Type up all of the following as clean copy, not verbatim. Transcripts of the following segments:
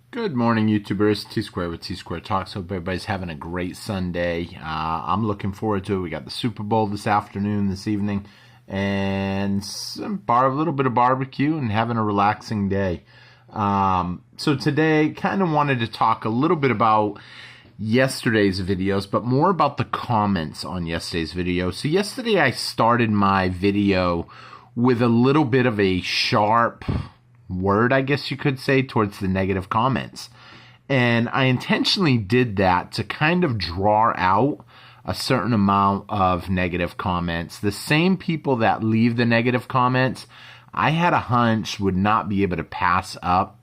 Good morning, YouTubers. T-Square with T-Square Talks. Hope everybody's having a great Sunday. I'm looking forward to it. We got the Super Bowl this afternoon, this evening, and a little bit of barbecue and having a relaxing day. So today, kind of wanted to talk a little bit about yesterday's videos, but more about the comments on yesterday's video. So yesterday I started my video with a little bit of a sharp word, I guess you could say, towards the negative comments. And I intentionally did that to kind of draw out a certain amount of negative comments. The same people that leave the negative comments, I had a hunch would not be able to pass up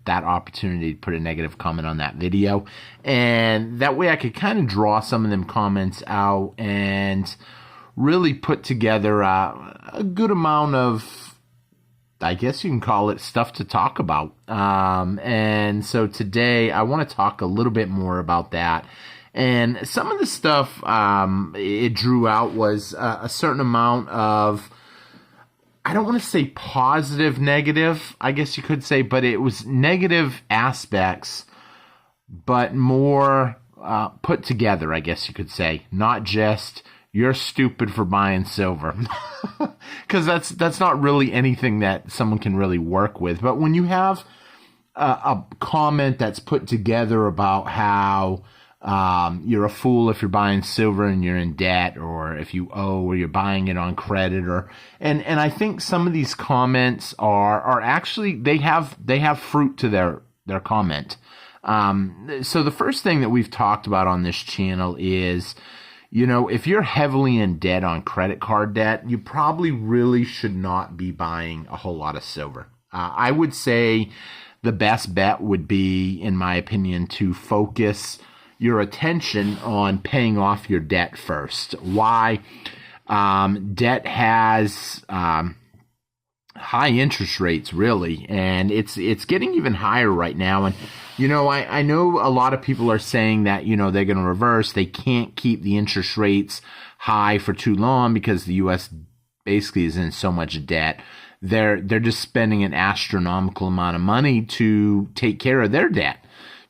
that opportunity to put a negative comment on that video. And that way I could kind of draw some of them comments out and really put together a good amount of, I guess you can call it, stuff to talk about. And so today I want to talk a little bit more about that. And some of the stuff it drew out was a certain amount of, I don't want to say positive, negative, I guess you could say, but it was negative aspects, but more put together, I guess you could say. Not just, you're stupid for buying silver. Because that's not really anything that someone can really work with. But when you have a comment that's put together about how you're a fool if you're buying silver and you're in debt, or if you owe, or you're buying it on credit, and I think some of these comments are actually, they have fruit to their comment. So the first thing that we've talked about on this channel is, you know, if you're heavily in debt on credit card debt, you probably really should not be buying a whole lot of silver. I would say the best bet would be, in my opinion, to focus your attention on paying off your debt first. Why? Debt has high interest rates, really, and it's getting even higher right now. And you know, I know a lot of people are saying that, you know, they're going to reverse. They can't keep the interest rates high for too long because the U.S. basically is in so much debt. They're just spending an astronomical amount of money to take care of their debt,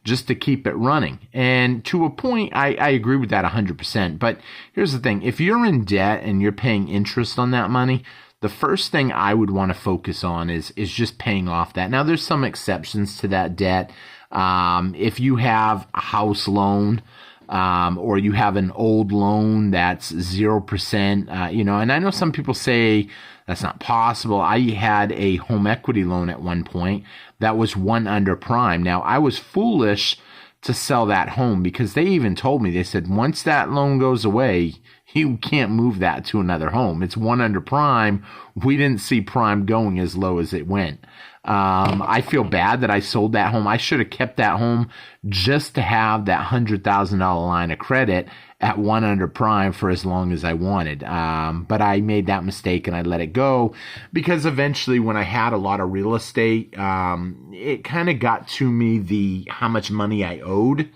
just to keep it running. And to a point, I agree with that 100%. But here's the thing. If you're in debt and you're paying interest on that money, the first thing I would want to focus on is just paying off that. Now, there's some exceptions to that debt. If you have a house loan, or you have an old loan that's 0%, you know, and I know some people say that's not possible. I had a home equity loan at one point that was 1 under prime. Now, I was foolish to sell that home because they even told me, they said, once that loan goes away, you can't move that to another home. It's 1 under prime. We didn't see prime going as low as it went. I feel bad that I sold that home. I should have kept that home just to have that $100,000 line of credit at 1 under prime for as long as I wanted. But I made that mistake and I let it go because eventually, when I had a lot of real estate, it kind of got to me how much money I owed.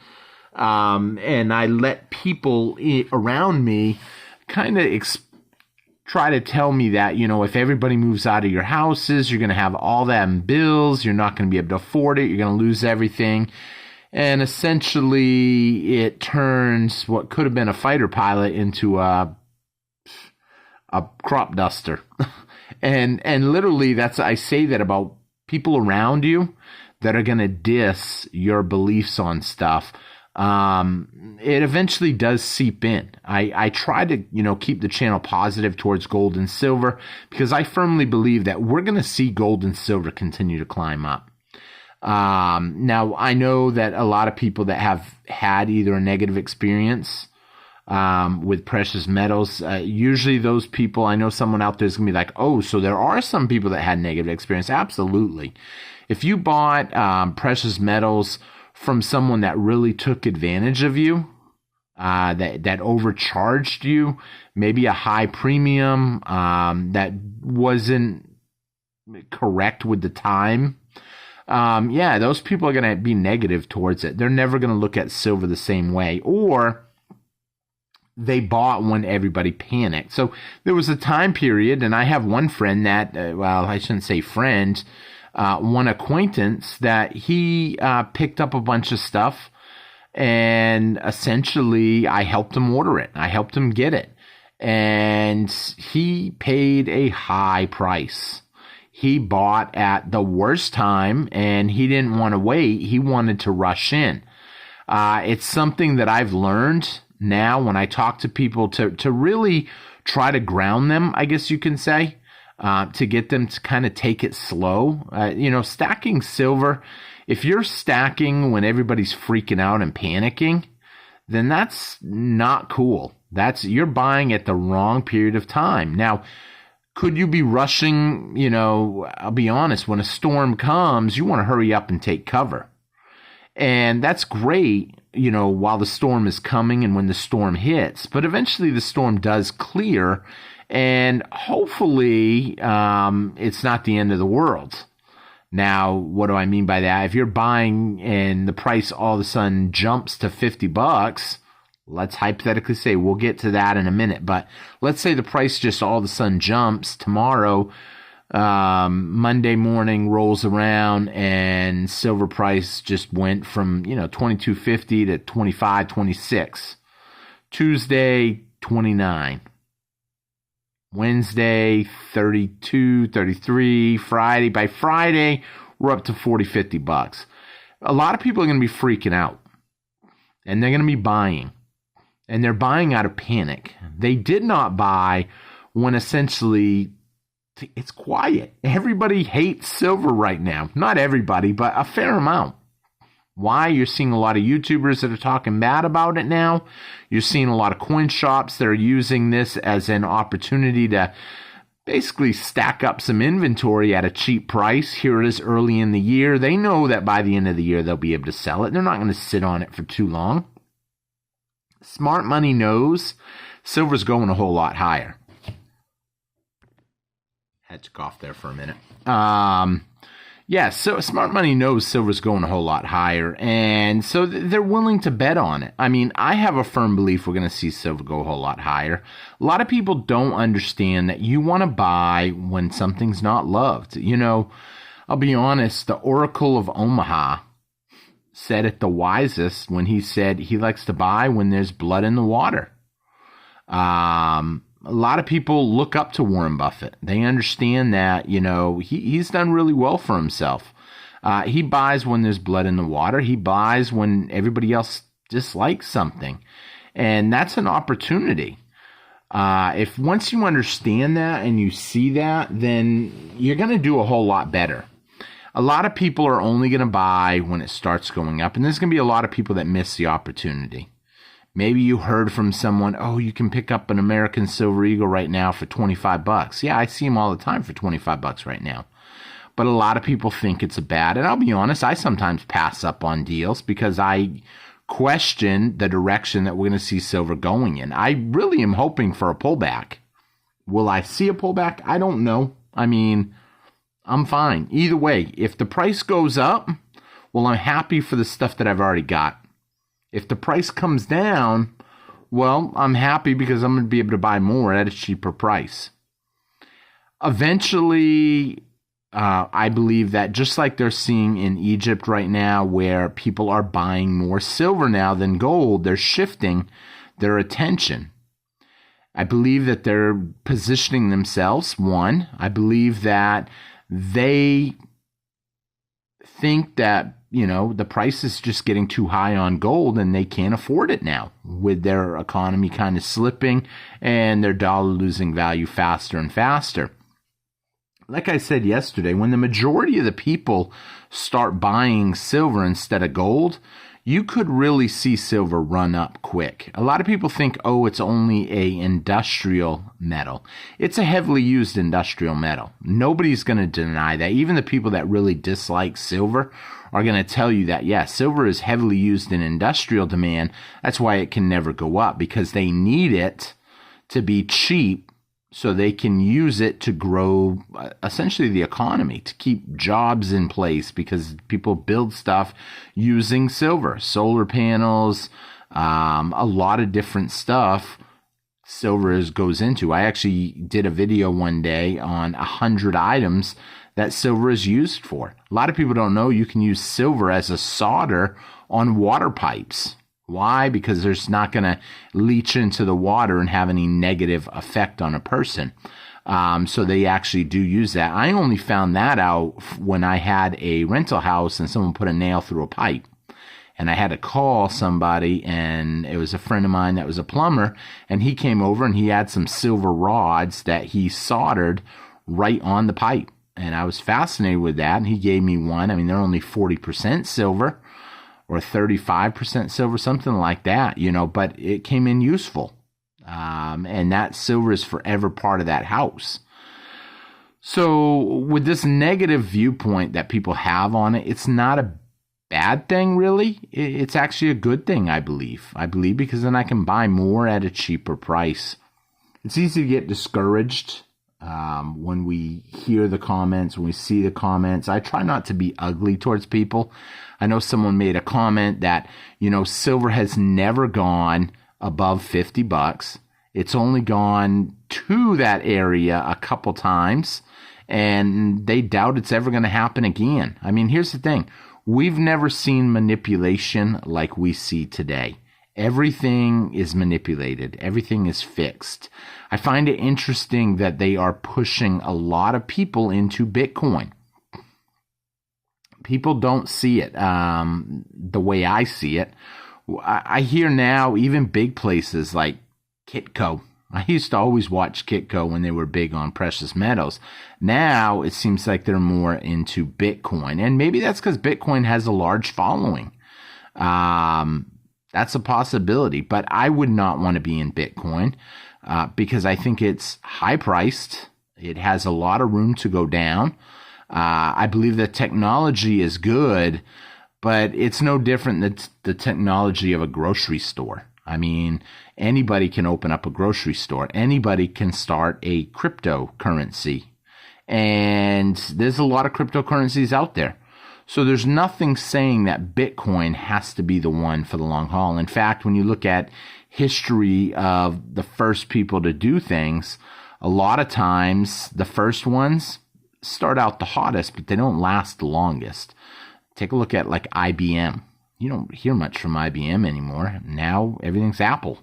And I let people around me kind of try to tell me that, you know, if everybody moves out of your houses, you're going to have all that in bills. You're not going to be able to afford it. You're going to lose everything. And essentially, it turns what could have been a fighter pilot into a crop duster. and literally, I say that about people around you that are going to diss your beliefs on stuff. It eventually does seep in. I try to, you know, keep the channel positive towards gold and silver because I firmly believe that we're going to see gold and silver continue to climb up. Now, I know that a lot of people that have had either a negative experience with precious metals, usually those people, I know someone out there is going to be like, oh, so there are some people that had negative experience. Absolutely. If you bought precious metals from someone that really took advantage of you, that overcharged you, maybe a high premium that wasn't correct with the time, yeah, those people are going to be negative towards it. They're never going to look at silver the same way. Or they bought when everybody panicked. So there was a time period, and I have one friend that, well, I shouldn't say friend, one acquaintance that he picked up a bunch of stuff, and essentially I helped him order it. I helped him get it. And he paid a high price. He bought at the worst time, and he didn't want to wait. He wanted to rush in. It's something that I've learned now when I talk to people to really try to ground them, I guess you can say, to get them to kind of take it slow. Stacking silver, if you're stacking when everybody's freaking out and panicking, then that's not cool. You're buying at the wrong period of time. Now, could you be rushing? I'll be honest, when a storm comes, you want to hurry up and take cover. And that's great, while the storm is coming and when the storm hits. But eventually the storm does clear, and hopefully it's not the end of the world. Now, what do I mean by that? If you're buying and the price all of a sudden jumps to $50, let's hypothetically say, we'll get to that in a minute, but let's say the price just all of a sudden jumps tomorrow, Monday morning rolls around and silver price just went from, $22.50 to $25, $26. Tuesday, $29. Wednesday, $32, $33. By Friday, we're up to $40, $50. A lot of people are going to be freaking out, and they're going to be buying. And they're buying out of panic. They did not buy when essentially it's quiet. Everybody hates silver right now. Not everybody, but a fair amount. Why? You're seeing a lot of YouTubers that are talking bad about it now. You're seeing a lot of coin shops that are using this as an opportunity to basically stack up some inventory at a cheap price. Here it is early in the year. They know that by the end of the year they'll be able to sell it. They're not going to sit on it for too long. Smart money knows silver's going a whole lot higher. Had to cough there for a minute. So smart money knows silver's going a whole lot higher, and so they're willing to bet on it. I mean, I have a firm belief we're going to see silver go a whole lot higher. A lot of people don't understand that you want to buy when something's not loved. I'll be honest, the Oracle of Omaha said it the wisest when he said he likes to buy when there's blood in the water. A lot of people look up to Warren Buffett. They understand that, he's done really well for himself. He buys when there's blood in the water. He buys when everybody else dislikes something. And that's an opportunity. If once you understand that and you see that, then you're going to do a whole lot better. A lot of people are only going to buy when it starts going up, and there's going to be a lot of people that miss the opportunity. Maybe you heard from someone, oh, you can pick up an American Silver Eagle right now for $25. Yeah, I see them all the time for $25 right now. But a lot of people think it's a bad, and I'll be honest, I sometimes pass up on deals because I question the direction that we're going to see silver going in. I really am hoping for a pullback. Will I see a pullback? I don't know. I mean, I'm fine. Either way, if the price goes up, well, I'm happy for the stuff that I've already got. If the price comes down, well, I'm happy because I'm going to be able to buy more at a cheaper price. Eventually, I believe that just like they're seeing in Egypt right now, where people are buying more silver now than gold, they're shifting their attention. I believe that they're positioning themselves. One, I believe that they think that, the price is just getting too high on gold and they can't afford it now with their economy kind of slipping and their dollar losing value faster and faster. Like I said yesterday, when the majority of the people start buying silver instead of gold, you could really see silver run up quick. A lot of people think, oh, it's only a industrial metal. It's a heavily used industrial metal. Nobody's going to deny that. Even the people that really dislike silver are going to tell you that, yes, silver is heavily used in industrial demand. That's why it can never go up, because they need it to be cheap so they can use it to grow essentially the economy, to keep jobs in place, because people build stuff using silver, solar panels, a lot of different stuff silver goes into. I actually did a video one day on 100 items that silver is used for. A lot of people don't know you can use silver as a solder on water pipes. Why? Because there's not going to leach into the water and have any negative effect on a person. So they actually do use that. I only found that out when I had a rental house and someone put a nail through a pipe. And I had to call somebody, and it was a friend of mine that was a plumber, and he came over and he had some silver rods that he soldered right on the pipe. And I was fascinated with that, and he gave me one. I mean, they're only 40% silver or 35% silver, something like that, you know, but it came in useful. And that silver is forever part of that house. So with this negative viewpoint that people have on it, it's not a bad thing, really. It's actually a good thing, I believe. Because then I can buy more at a cheaper price. It's easy to get discouraged when we hear the comments, when we see the comments. I try not to be ugly towards people. I know someone made a comment that, you know, silver has never gone above $50. It's only gone to that area a couple times, and they doubt it's ever going to happen again. I mean, here's the thing. We've never seen manipulation like we see today. Everything is manipulated. Everything is fixed. I find it interesting that they are pushing a lot of people into Bitcoin. People don't see it the way I see it. I hear now even big places like Kitco. I used to always watch Kitco when they were big on precious metals. Now it seems like they're more into Bitcoin. And maybe that's because Bitcoin has a large following. That's a possibility. But I would not want to be in Bitcoin because I think it's high priced. It has a lot of room to go down. I believe the technology is good, but it's no different than the technology of a grocery store. I mean, anybody can open up a grocery store. Anybody can start a cryptocurrency. And there's a lot of cryptocurrencies out there. So there's nothing saying that Bitcoin has to be the one for the long haul. In fact, when you look at history of the first people to do things, a lot of times the first ones start out the hottest, but they don't last the longest. Take a look at like IBM. You don't hear much from IBM anymore. Now everything's Apple.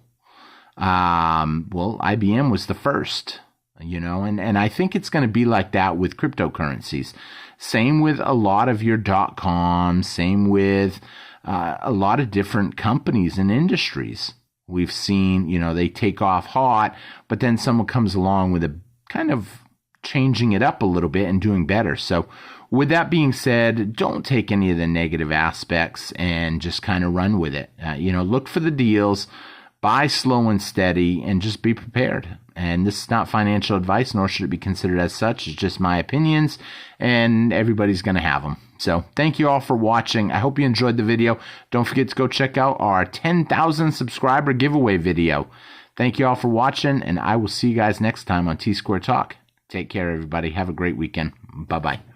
Well, IBM was the first, you know, and I think it's going to be like that with cryptocurrencies. Same with a lot of your .com, same with a lot of different companies and industries. We've seen, you know, they take off hot, but then someone comes along with a kind of changing it up a little bit and doing better. So with that being said, don't take any of the negative aspects and just kind of run with it. You know, look for the deals, buy slow and steady, and just be prepared. And this is not financial advice, nor should it be considered as such. It's just my opinions, and everybody's going to have them. So thank you all for watching. I hope you enjoyed the video. Don't forget to go check out our 10,000 subscriber giveaway video. Thank you all for watching, and I will see you guys next time on T-Square Talk. Take care, everybody. Have a great weekend. Bye-bye.